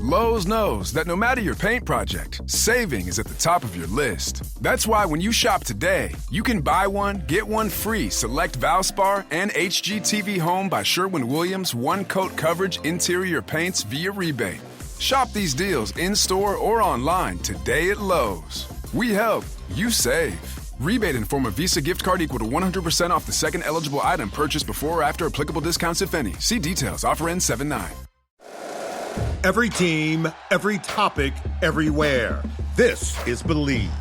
Lowe's knows that no matter your paint project, saving is at the top of your list. That's why when you shop today, you can buy one, get one free select Valspar and HGTV Home by Sherwin-Williams one-coat coverage interior paints via rebate. Shop these deals in-store or online today at Lowe's. We help, you save. Rebate in form of Visa gift card equal to 100% off the second eligible item purchased before or after applicable discounts, if any. See details. Offer ends 7/9. Every team, every topic, everywhere. This is Believe.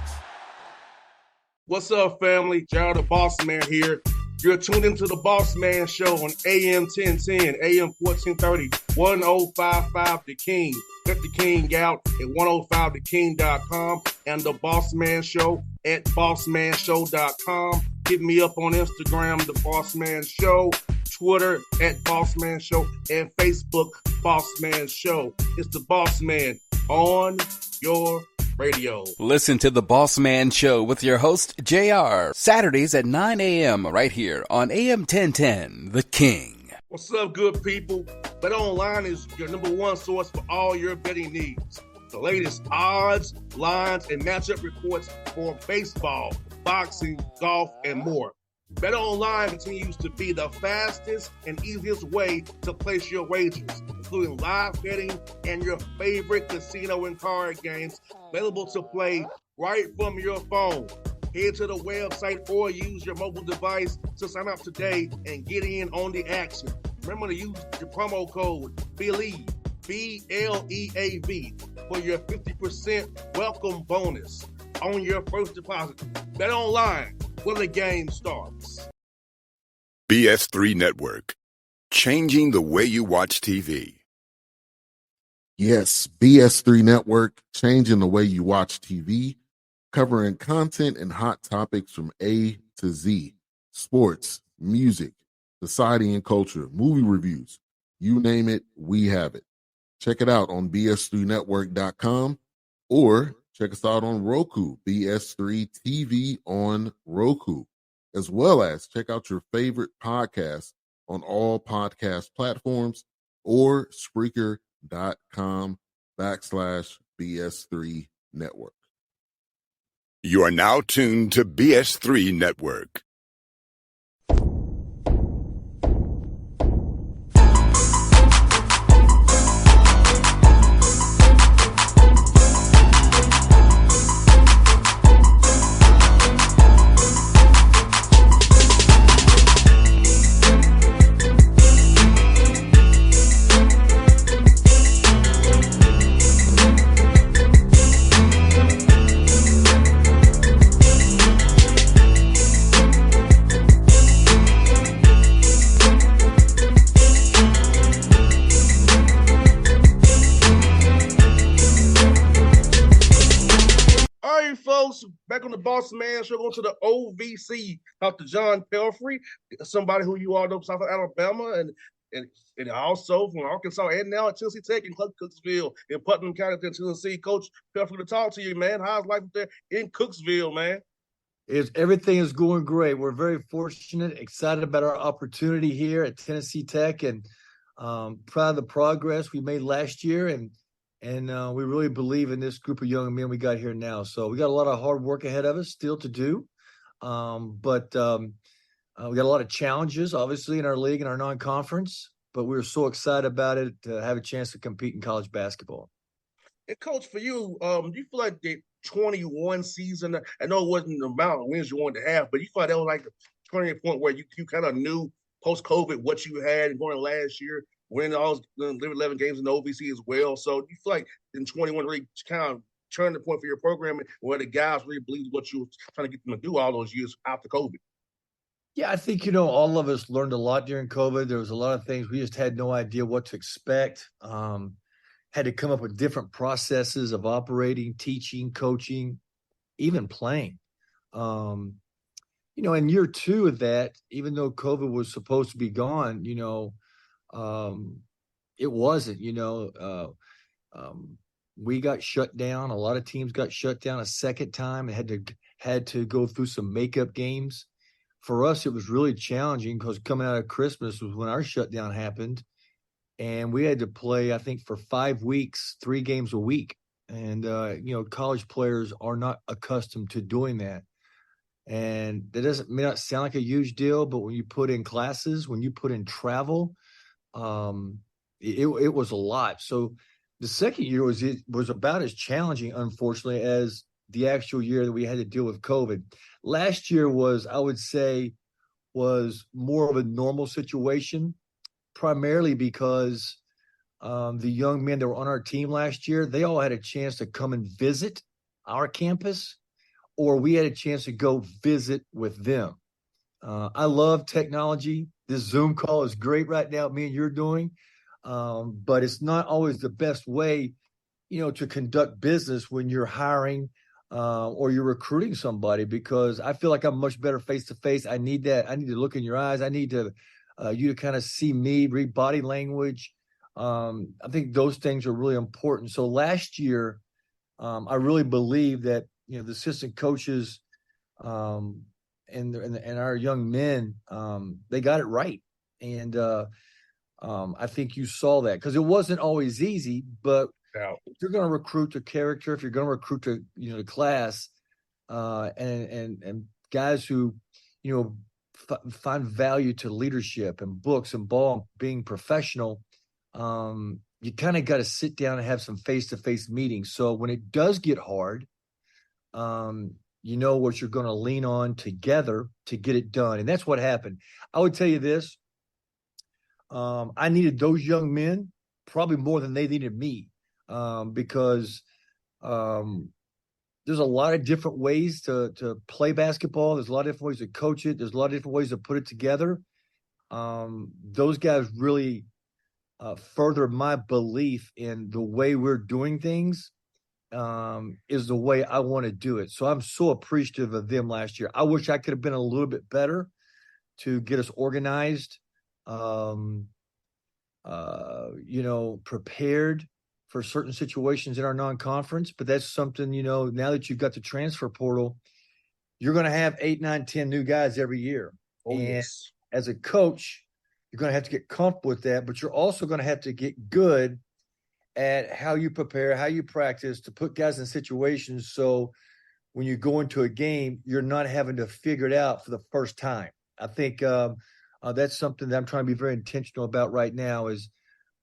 What's up, family? Gerald the Bossman here. You're tuned into the Bossman Show on AM 1010, AM 1430, 1055 The King. Check The King out at 105theking.com and the Bossman Show at bossmanshow.com. Hit me up on Instagram, The Bossman Show, Twitter at Bossman Show, and Facebook, Bossman Show. It's the Bossman on your radio. Listen to the Bossman Show with your host, JR, Saturdays at 9 a.m. right here on AM 1010, The King. What's up, good people? BetOnline is your number one source for all your betting needs. The latest odds, lines, and matchup reports for baseball, boxing, golf, and more. BetOnline continues to be the fastest and easiest way to place your wagers, including live betting and your favorite casino and card games available to play right from your phone. Head to the website or use your mobile device to sign up today and get in on the action. Remember to use your promo code BELIEVE, BLEAV, for your 50% welcome bonus on your first deposit. BetOnline, where the game starts. BS3 Network, changing the way you watch TV. Yes, BS3 Network, changing the way you watch TV, covering content and hot topics from A to Z, sports, music, society and culture, movie reviews, you name it, we have it. Check it out on bs3network.com or check us out on Roku, BS3 TV on Roku, as well as check out your favorite podcast on all podcast platforms or Spreaker.com/BS3 Network. You are now tuned to BS3 Network. Back on the Bossman Show, going to the OVC, Dr. John Pelphrey, somebody who you all know from South Alabama and also from Arkansas and now at Tennessee Tech in Cooksville in Putnam County, Tennessee. Coach Pelphrey, to talk to you, man. How's life there in Cooksville, man? Everything is going great. We're very fortunate, excited about our opportunity here at Tennessee Tech, and proud of the progress we made last year, and we really believe in this group of young men we got here now. So we got a lot of hard work ahead of us still to do. But we got a lot of challenges, obviously, in our league and our non-conference. But we were so excited about it to have a chance to compete in college basketball. And, Coach, for you, do you feel like the 21 season, I know it wasn't the amount of wins you wanted to have, but you feel like that was like the turning point where you kind of knew post-COVID what you had going last year, winning all 11 games in the OVC as well. So do you feel like in 21 really kind of turned the point for your program where the guys really believed what you were trying to get them to do all those years after COVID? Yeah, I think, all of us learned a lot during COVID. There was a lot of things we just had no idea what to expect. Had to come up with different processes of operating, teaching, coaching, even playing. In year two of that, even though COVID was supposed to be gone, it wasn't. We got shut down. A lot of teams got shut down a second time and had to go through some makeup games. For us, it was really challenging because coming out of Christmas was when our shutdown happened. and we had to play, I think, for 5 weeks, 3 games a week. And, college players are not accustomed to doing that. And that may not sound like a huge deal, but when you put in classes, when you put in travel, it was a lot. So the second year was about as challenging, unfortunately, as the actual year that we had to deal with COVID. Last year was, I would say, was more of a normal situation, primarily because the young men that were on our team last year, they all had a chance to come and visit our campus, or we had a chance to go visit with them. I love technology. This Zoom call is great right now, me and you're doing, but it's not always the best way, to conduct business when you're hiring or you're recruiting somebody, because I feel like I'm much better face to face. I need that. I need to look in your eyes. I need to you to kind of see me, read body language. I think those things are really important. So last year, I really believe that the assistant coaches and our young men, they got it right, and I think you saw that, because it wasn't always easy. But if you're going to recruit to character, if you're going to recruit to the class, and guys who find value to leadership and books and ball, and being professional, you kind of got to sit down and have some face-to-face meetings. So when it does get hard, you know what you're going to lean on together to get it done. And that's what happened. I would tell you this. I needed those young men probably more than they needed me, because there's a lot of different ways to play basketball. There's a lot of different ways to coach it. There's a lot of different ways to put it together. Those guys really further my belief in the way we're doing things is the way I want to do it. So I'm so appreciative of them last year. I wish I could have been a little bit better to get us organized, prepared for certain situations in our non-conference. But that's something, now that you've got the transfer portal, you're going to have 8, 9, 10 new guys every year. Oh, yes. As a coach, you're going to have to get comfortable with that, but you're also going to have to get good at how you prepare, how you practice to put guys in situations so when you go into a game, you're not having to figure it out for the first time. I think that's something that I'm trying to be very intentional about right now, is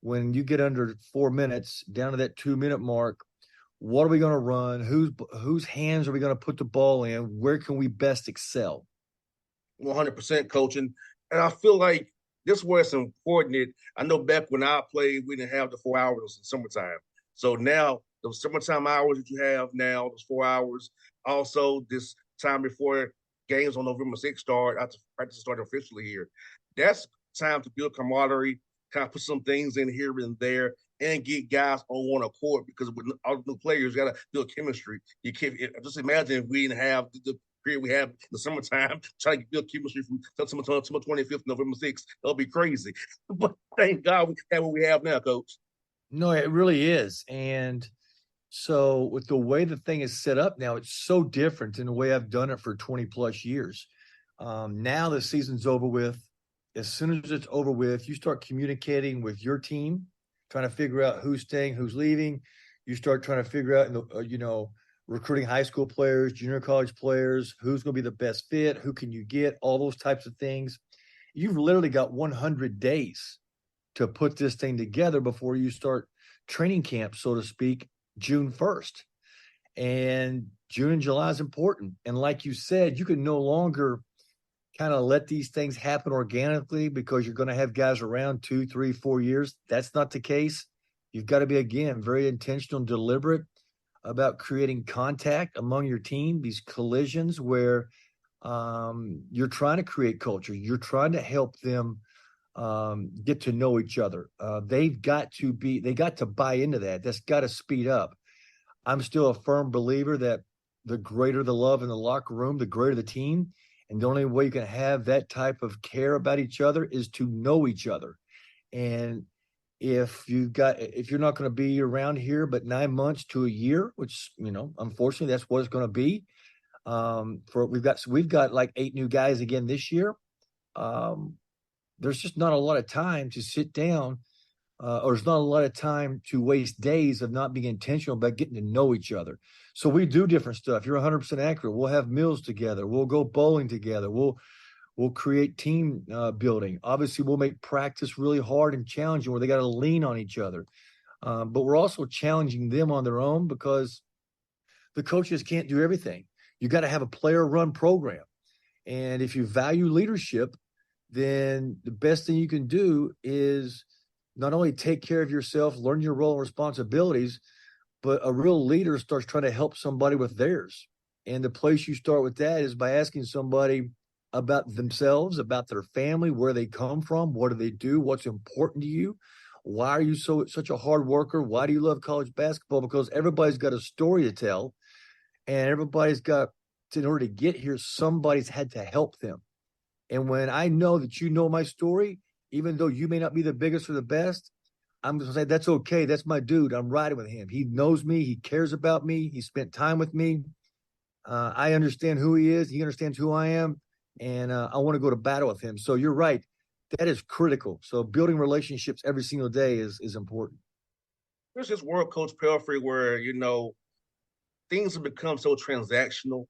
when you get under 4 minutes, down to that 2-minute mark, what are we going to run? Whose hands are we going to put the ball in? Where can we best excel? 100% coaching. And I feel like this is where it's important. I know back when I played, we didn't have the 4 hours in summertime. So now the summertime hours that you have now, those 4 hours, also this time before games on November 6th start, after practice start officially here, that's time to build camaraderie, kind of put some things in here and there, and get guys on one accord, because with all the new players, you got to build chemistry. You can't just imagine if we didn't have the period we have in the summertime, trying to build chemistry from September 25th, November 6th. That'll be crazy. But thank God we have what we have now, Coach. No, it really is. And so with the way the thing is set up now, it's so different than the way I've done it for 20 plus years. Now the season's over with. As soon as it's over with, you start communicating with your team, trying to figure out who's staying, who's leaving. You start trying to figure out, recruiting high school players, junior college players, who's going to be the best fit, who can you get, all those types of things. You've literally got 100 days to put this thing together before you start training camp, so to speak, June 1st. And June and July is important. And like you said, you can no longer kind of let these things happen organically because you're going to have guys around 2, 3, 4 years. That's not the case. You've got to be, again, very intentional and deliberate about creating contact among your team, these collisions where you're trying to create culture. You're trying to help them get to know each other. They got to buy into that. That's got to speed up. I'm still a firm believer that the greater the love in the locker room, the greater the team. And the only way you can have that type of care about each other is to know each other. And if you're not going to be around here but 9 months to a year, which, unfortunately that's what it's going to be. We've got like 8 new guys again this year. There's just not a lot of time to sit down or there's not a lot of time to waste days of not being intentional about getting to know each other. So we do different stuff. You're 100% accurate. We'll have meals together. We'll go bowling together. We'll create team building. Obviously, we'll make practice really hard and challenging where they got to lean on each other. But we're also challenging them on their own because the coaches can't do everything. You got to have a player-run program. And if you value leadership, then the best thing you can do is not only take care of yourself, learn your role and responsibilities, but a real leader starts trying to help somebody with theirs. And the place you start with that is by asking somebody about themselves, about their family, where they come from, what do they do, what's important to you, why are you such a hard worker, why do you love college basketball? Because everybody's got a story to tell, and everybody's got, in order to get here, somebody's had to help them. And when I know that you know my story, even though you may not be the biggest or the best, I'm going to say, that's okay. That's my dude. I'm riding with him. He knows me. He cares about me. He spent time with me. I understand who he is. He understands who I am. And I want to go to battle with him. So you're right. That is critical. So building relationships every single day is important. There's this world, Coach Pelphrey, where, things have become so transactional.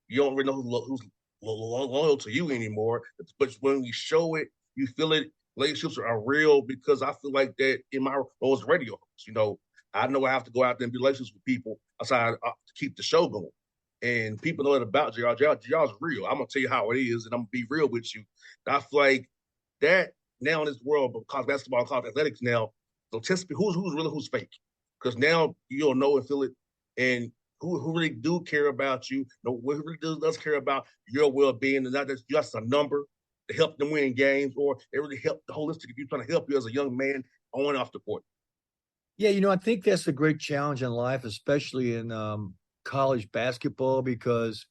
You don't really know who's loyal to you anymore. But when we show it, you feel it. Relationships are real, because I feel like that in my role as a radio host. I know I have to go out there and be relationships with people outside to keep the show going. And people know that about JR. JR's real. I'm going to tell you how it is, and I'm going to be real with you. I feel like that now in this world of college basketball and college athletics now, so test who's real and who's fake. Because now you'll know and feel it, and who really do care about you, who really does care about your well-being, and not just a number to help them win games, or it really help the holistic if you're trying to help you as a young man on and off the court. Yeah, I think that's a great challenge in life, especially in college basketball, because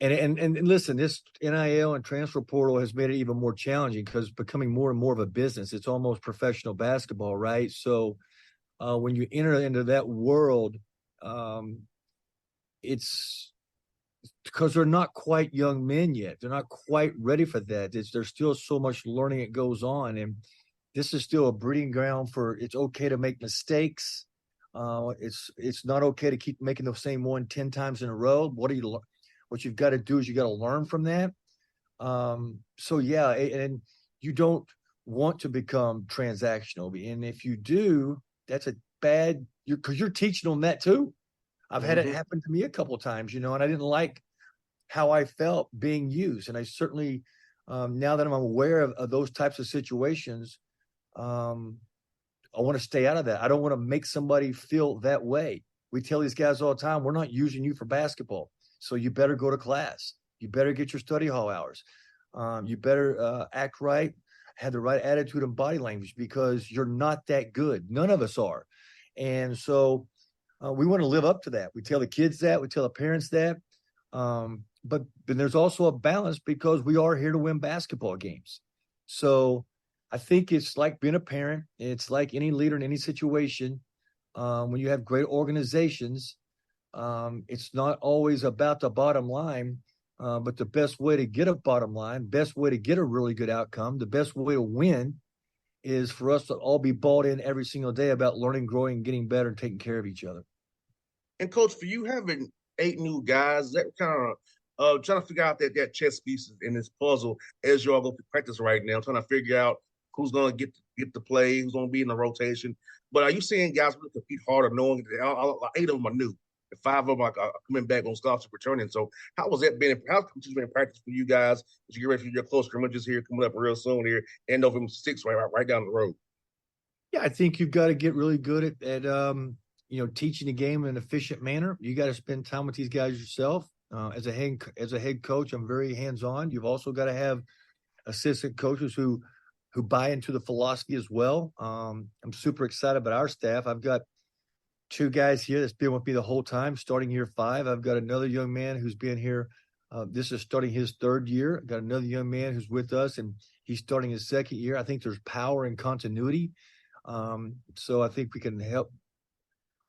and listen, this NIL and transfer portal has made it even more challenging because it's becoming more and more of a business. It's almost professional basketball, right? So when you enter into that world, it's because they're not quite young men yet. They're not quite ready for that. There's still so much learning that goes on, and this is still a breeding ground for it's okay to make mistakes. It's not okay to keep making the same one 10 times in a row. What you've got to do is you got to learn from that. So yeah, and you don't want to become transactional, and if you do, that's a bad. Because you're teaching them that too. I've had it happen to me a couple of times, and I didn't like how I felt being used. And I certainly, now that I'm aware of those types of situations, I want to stay out of that. I don't want to make somebody feel that way. We tell these guys all the time, we're not using you for basketball. So you better go to class. You better get your study hall hours. You better act right, have the right attitude and body language, because you're not that good. None of us are. And so we want to live up to that. We tell the kids that. We tell the parents that. But there's also a balance, because we are here to win basketball games. So I think it's like being a parent. It's like any leader in any situation. When you have great organizations, it's not always about the bottom line, but the best way to get a bottom line, best way to get a really good outcome, the best way to win is for us to all be bought in every single day about learning, growing, getting better, and taking care of each other. And Coach, for you having 8 new guys, that kind of trying to figure out that chess pieces in this puzzle as you all go to practice right now, trying to figure out who's going to get to play, who's going to be in the rotation. But are you seeing guys really compete harder, knowing that 8 of them are new, and 5 of them are coming back on scholarship returning? So how was that been? How's it been in practice for you guys as you get ready for your close scrimmages here coming up real soon here, and November 6th right down the road? Yeah, I think you've got to get really good at teaching the game in an efficient manner. You got to spend time with these guys yourself. As a head coach, I'm very hands-on. You've also got to have assistant coaches who buy into the philosophy as well. I'm super excited about our staff. I've got 2 guys here that's been with me the whole time, starting year 5. I've got another young man who's been here. This is starting his 3rd year. I've got another young man who's with us, and he's starting his 2nd year. I think there's power in continuity. So I think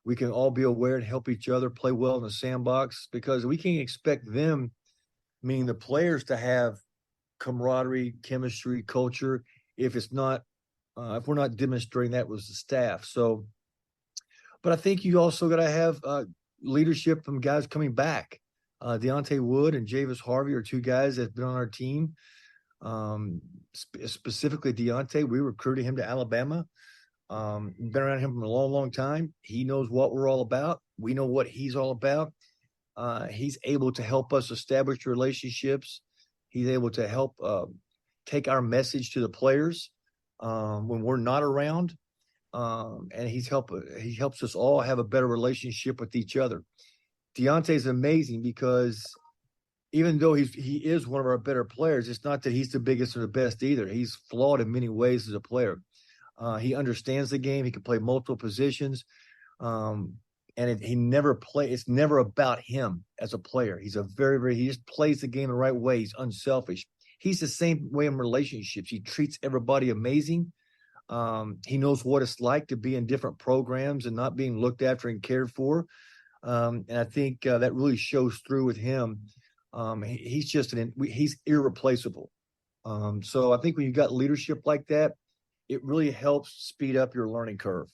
we can all be aware and help each other play well in the sandbox, because we can't expect them, meaning the players, to have camaraderie, chemistry, culture, if it's not if we're not demonstrating that with the staff. So, but I think you also got to have leadership from guys coming back. Deontay Wood and Javis Harvey are two guys that have been on our team. Specifically Deontay, we recruited him to Alabama. Been around him for a long, long time. He knows what we're all about. We know what he's all about. He's able to help us establish relationships. He's able to help take our message to the players when we're not around. And he helps us all have a better relationship with each other. Deontay's amazing because even though he is one of our better players, it's not that he's the biggest or the best either. He's flawed in many ways as a player. He understands the game. He can play multiple positions. He never it's never about him as a player. He's he just plays the game the right way. He's unselfish. He's the same way in relationships. He treats everybody amazing. He knows what it's like to be in different programs and not being looked after and cared for. And I think that really shows through with him. He's just he's irreplaceable. So I think when you got leadership like that, it really helps speed up your learning curve.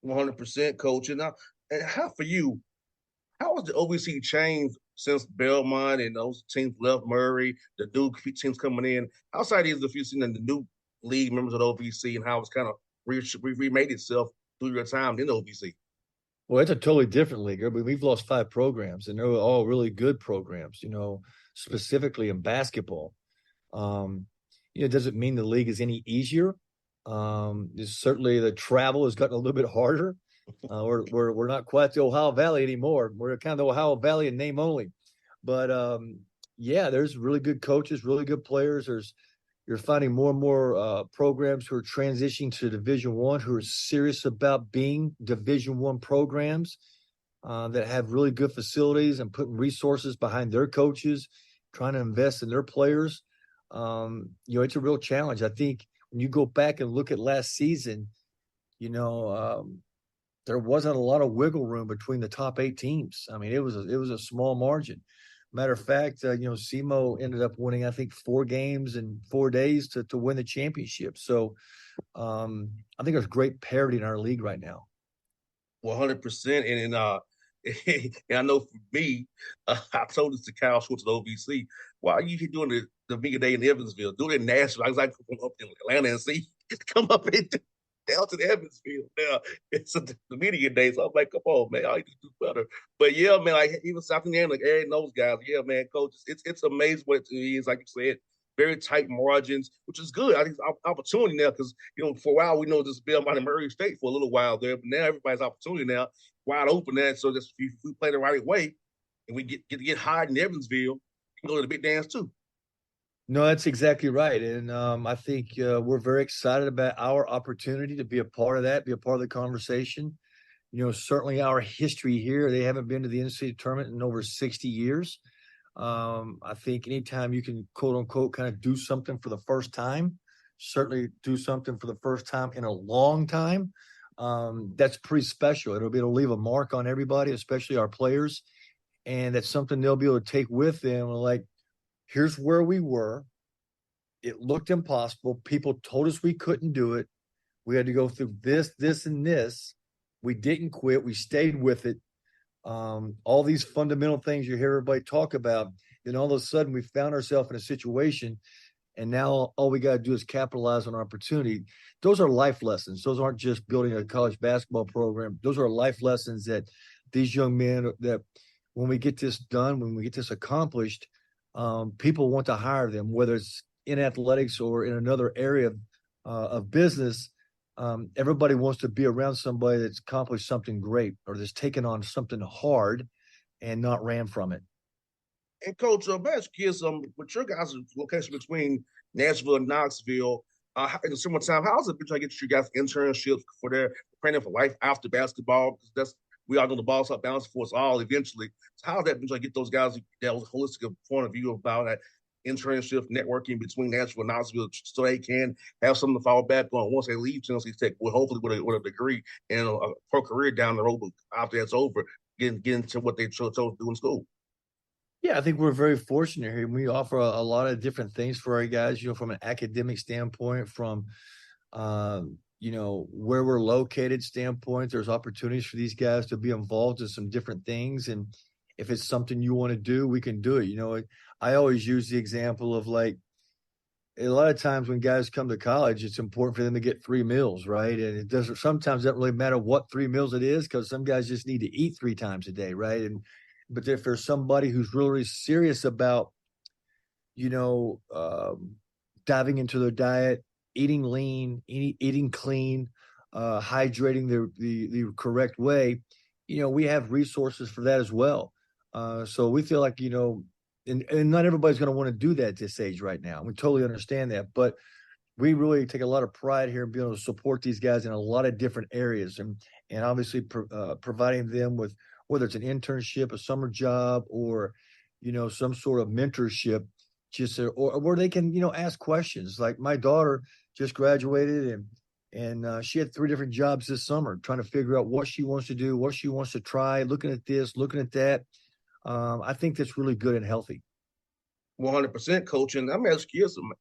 100%, Coach. And how for you, how has the OVC changed since Belmont and those teams left Murray, the new teams coming in? Outside of these, if you've seen the new league members of the OVC and how it's kind of remade itself through your time in the OVC? Well, it's a totally different league. We've lost 5 programs, and they're all really good programs, specifically in basketball. It doesn't mean the league is any easier. Certainly the travel has gotten a little bit harder. We're not quite the Ohio Valley anymore. We're kind of the Ohio Valley in name only. But, there's really good coaches, really good players. You're finding more and more programs who are transitioning to Division I, who are serious about being Division I programs that have really good facilities and putting resources behind their coaches, trying to invest in their players. It's a real challenge. I think when you go back and look at last season, there wasn't a lot of wiggle room between the top 8 teams. I mean, it was a small margin. Matter of fact, SEMO ended up winning, I think, 4 games in 4 days to win the championship. So I think there's great parity in our league right now. 100%. And I know for me, I told this to Kyle Schwartz at OVC, why are you doing the Mega Day in Evansville? Do it in Nashville. I was like, come up in Atlanta and see, come up in down to the Evansville. Now it's the media day, so I'm like, come on, man, I need to do better. But yeah, man, like even South Indiana, like Eric knows guys. Yeah, man, coach, it's amazing what it is. Like you said, very tight margins, which is good. I think it's opportunity now because for a while we know this Belmont and Murray State for a little while there, but now everybody's opportunity now wide open. That so just if we play the right way and we get hired in Evansville, we can go to the big dance too. No, that's exactly right. And I think we're very excited about our opportunity to be a part of that, be a part of the conversation. Certainly our history here, they haven't been to the NCAA tournament in over 60 years. I think anytime you can, quote unquote, kind of do something for the first time, certainly do something for the first time in a long time, that's pretty special. It'll leave a mark on everybody, especially our players. And that's something they'll be able to take with them. Like, here's where we were. It looked impossible. People told us we couldn't do it. We had to go through this, and this. We didn't quit. We stayed with it. All these fundamental things you hear everybody talk about. Then all of a sudden we found ourselves in a situation, and now all we got to do is capitalize on our opportunity. Those are life lessons. Those aren't just building a college basketball program. Those are life lessons that these young men, that when we get this done, when we get this accomplished, people want to hire them, whether it's in athletics or in another area of business. Everybody wants to be around somebody that's accomplished something great or that's taken on something hard and not ran from it. And Coach, I'm curious, with your guys' location between Nashville and Knoxville, in the summertime, how's it been trying to get you guys internships for their training for life after basketball? Because we all know the ball's up balance for us all eventually. So how's that been trying to get those guys that holistic point of view about that internship networking between Nashville and Knoxville so they can have something to fall back on once they leave Tennessee Tech, hopefully with a degree and a pro career down the road after that's over, get into what they chose to do in school? Yeah, I think we're very fortunate here. We offer a lot of different things for our guys, from an academic standpoint, from where we're located standpoint, there's opportunities for these guys to be involved in some different things. And if it's something you want to do, we can do it. I always use the example of like, a lot of times when guys come to college, it's important for them to get 3 meals, right? And it doesn't really matter what 3 meals it is, because some guys just need to eat 3 times a day, right? But if there's somebody who's really serious about, diving into their diet, eating lean, eating clean, hydrating the correct way, we have resources for that as well. So we feel like, and not everybody's going to want to do that at this age right now. We totally understand that, but we really take a lot of pride here in being able to support these guys in a lot of different areas, and obviously providing them with, whether it's an internship, a summer job, or some sort of mentorship, or where they can ask questions. Like my daughter just graduated, and she had 3 different jobs this summer, trying to figure out what she wants to do, what she wants to try, looking at this, looking at that. I think that's really good and healthy. 100%, coach. And I'm asking you some,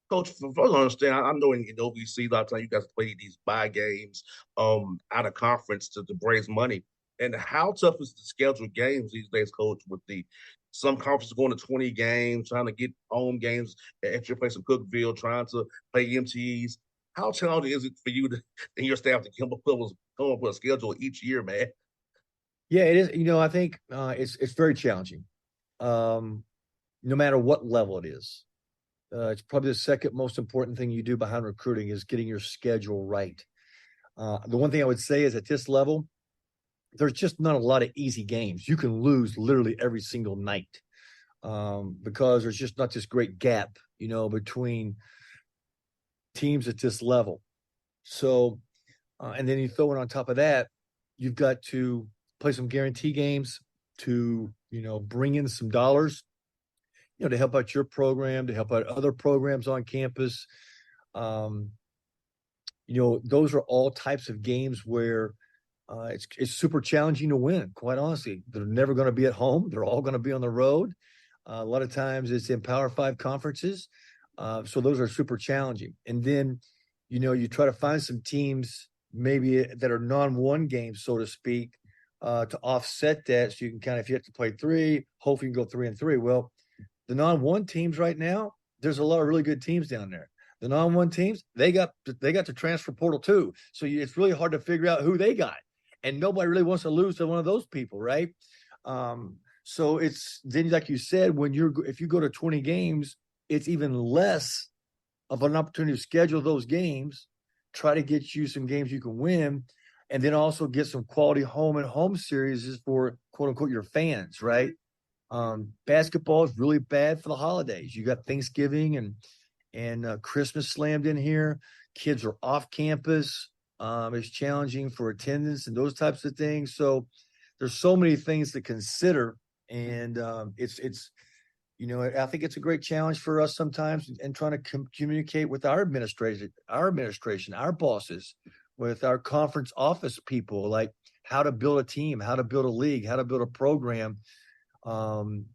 coach, for folks to understand, I know in OVC, a lot of times you guys play these buy games out of conference to raise money. And how tough is to schedule games these days, coach, with some conferences going to 20 games, trying to get home games at your place in Cookeville, trying to play MTEs. How challenging is it for you and your staff to come up with a schedule each year, man? Yeah, it is. I think it's very challenging, no matter what level it is. It's probably the second most important thing you do behind recruiting is getting your schedule right. The one thing I would say is at this level, there's just not a lot of easy games. You can lose literally every single night because there's just not this great gap, between teams at this level. So, and then you throw in on top of that, you've got to play some guarantee games to, bring in some dollars, to help out your program, to help out other programs on campus. Those are all types of games where it's super challenging to win, quite honestly. They're never going to be at home. They're all going to be on the road. A lot of times it's in Power 5 conferences. So those are super challenging. And then, you try to find some teams maybe that are non-1 games, so to speak, to offset that. So you can kind of, if you have to play 3, hopefully you can go 3-3. Well, the non-1 teams right now, there's a lot of really good teams down there. The non-1 teams, they got the transfer portal too. So it's really hard to figure out who they got. And nobody really wants to lose to one of those people, right? So it's then, like you said, if you go to 20 games, it's even less of an opportunity to schedule those games, try to get you some games you can win, and then also get some quality home series for quote unquote your fans, right? Basketball is really bad for the holidays. You got Thanksgiving and Christmas slammed in here. Kids are off campus. It's challenging for attendance and those types of things. So there's so many things to consider, and it's I think it's a great challenge for us sometimes, and trying to communicate with our administration, our bosses, with our conference office people, like how to build a team, how to build a league, how to build a program, and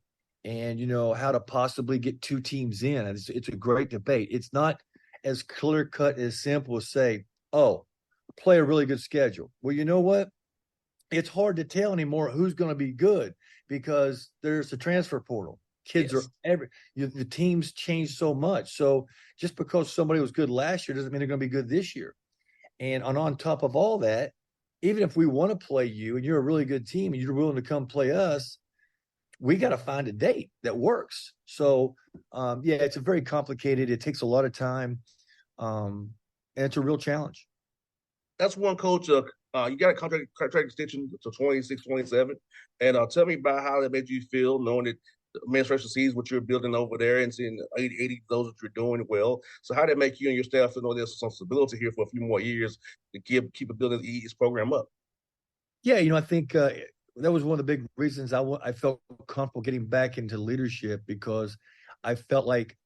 how to possibly get 2 teams in. It's a great debate. It's not as clear cut as simple as say, oh, play a really good schedule. Well, you know what? It's hard to tell anymore who's going to be good because there's the transfer portal. Kids are the teams change so much. So just because somebody was good last year doesn't mean they're going to be good this year. And on top of all that, even if we want to play you and you're a really good team and you're willing to come play us, we got to find a date that works. So, it's a very complicated. It takes a lot of time, and it's a real challenge. That's one, coach. You got a contract extension to 26, 27. And tell me about how that made you feel, knowing that the administration sees what you're building over there and seeing 80 of those that you're doing well. So how did it make you and your staff feel there's some stability here for a few more years to keep building the EE's program up? Yeah, I think that was one of the big reasons I felt comfortable getting back into leadership, because I felt like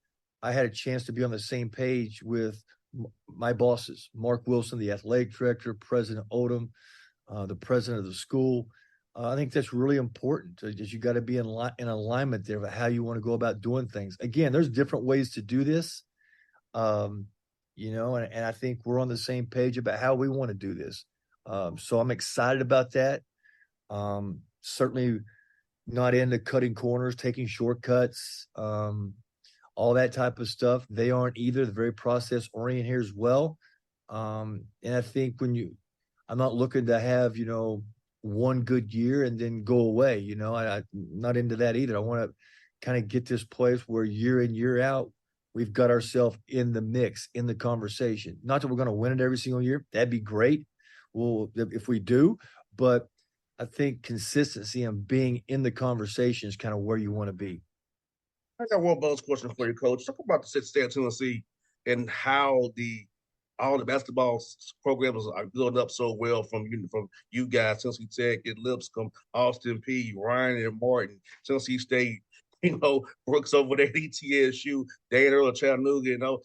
I had a chance to be on the same page with my bosses, Mark Wilson, the athletic director, President Odom, the president of the school. I think that's really important. Just you got to be in alignment there about how you want to go about doing things. Again, there's different ways to do this. and I think we're on the same page about how we want to do this. So I'm excited about that. Certainly not into cutting corners, taking shortcuts, all that type of stuff. They aren't either. They're very process oriented here as well. And I think I'm not looking to have, one good year and then go away. I'm not into that either. I want to kind of get this place where year in, year out, we've got ourselves in the mix, in the conversation. Not that we're going to win it every single year. That'd be great. Well, if we do, but I think consistency and being in the conversation is kind of where you want to be. I got one bonus question for you, Coach. Talk about the state of Tennessee and how all the basketball programs are building up so well from you guys, Tennessee Tech, at Lipscomb, Austin P, Ryan and Martin, Tennessee State, Brooks over there at ETSU, Dan Earl, Chattanooga, and of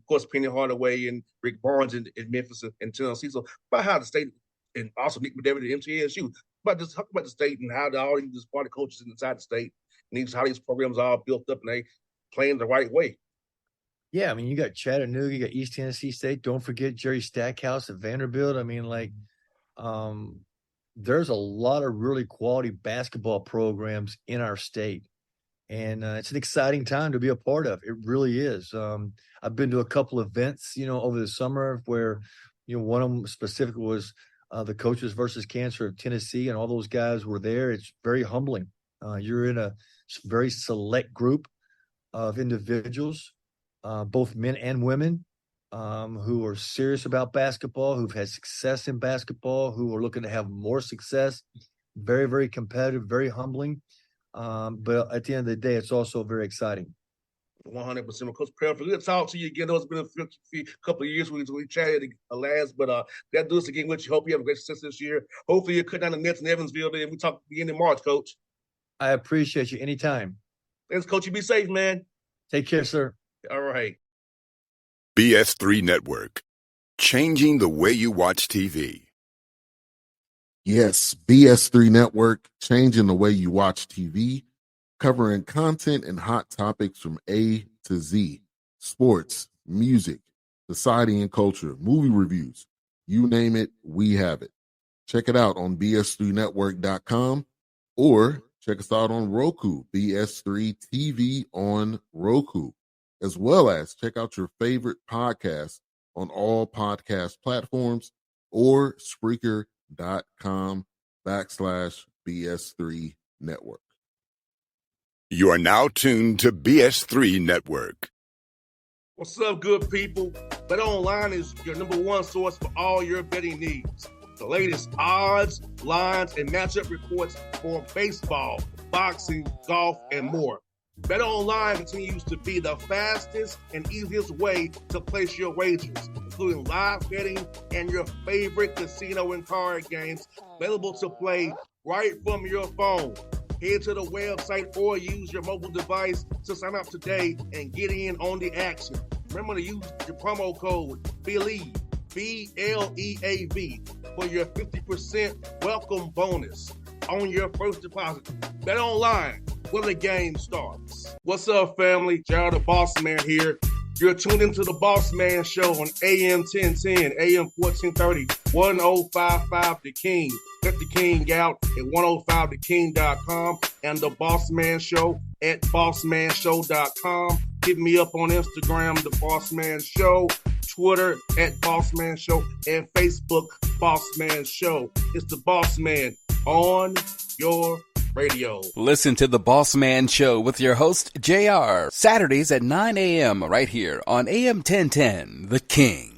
course Penny Hardaway and Rick Barnes in Memphis and Tennessee. So about how the state, and also Nick McDevitt at MTSU, talk about the state and how all these party coaches inside the state and how these programs are all built up and they playing the right way. Yeah, I mean, you got Chattanooga, you got East Tennessee State. Don't forget Jerry Stackhouse at Vanderbilt. I mean, there's a lot of really quality basketball programs in our state. And it's an exciting time to be a part of. It really is. I've been to a couple of events, over the summer where, one of them specifically was the Coaches versus Cancer of Tennessee, and all those guys were there. It's very humbling. You're in a very select group of individuals, both men and women, who are serious about basketball, who've had success in basketball, who are looking to have more success. Very, very competitive, very humbling. But at the end of the day, it's also very exciting. 100%. Coach Pelphrey, good to talk to you again. It's been a couple of years we chatted last, but that do us again with you. Hope you have a great success this year. Hopefully you cut down the Nets in Evansville, and we talk again in March, Coach. I appreciate you anytime. Thanks, Coach. You be safe, man. Take care, sir. All right. BS3 Network, changing the way you watch TV. Yes, BS3 Network, changing the way you watch TV, covering content and hot topics from A to Z, sports, music, society and culture, movie reviews, you name it, we have it. Check it out on bs3network.com or check us out on Roku, BS3 TV on Roku, as well as check out your favorite podcast on all podcast platforms or Spreaker.com/BS3 Network. You are now tuned to BS3 Network. What's up, good people? Bet Online is your number one source for all your betting needs. The latest odds, lines, and matchup reports for baseball, boxing, golf, and more. Bet Online continues to be the fastest and easiest way to place your wagers, including live betting and your favorite casino and card games available to play right from your phone. Head to the website or use your mobile device to sign up today and get in on the action. Remember to use your promo code BELIEVE, BLEAV, for your 50% welcome bonus on your first deposit. Bet Online, where the game starts. What's up, family? Gerald the Bossman here. You're tuned into the Bossman Show on AM 1010, AM 1430, 1055 The King. Let the King out at 105theking.com and the Bossman Show at bossmanshow.com. Hit me up on Instagram, The Bossman Show, Twitter at Bossman Show, and Facebook, Bossman Show. It's the Bossman on your radio. Listen to The Bossman Show with your host, JR, Saturdays at 9 a.m. right here on AM 1010, The King.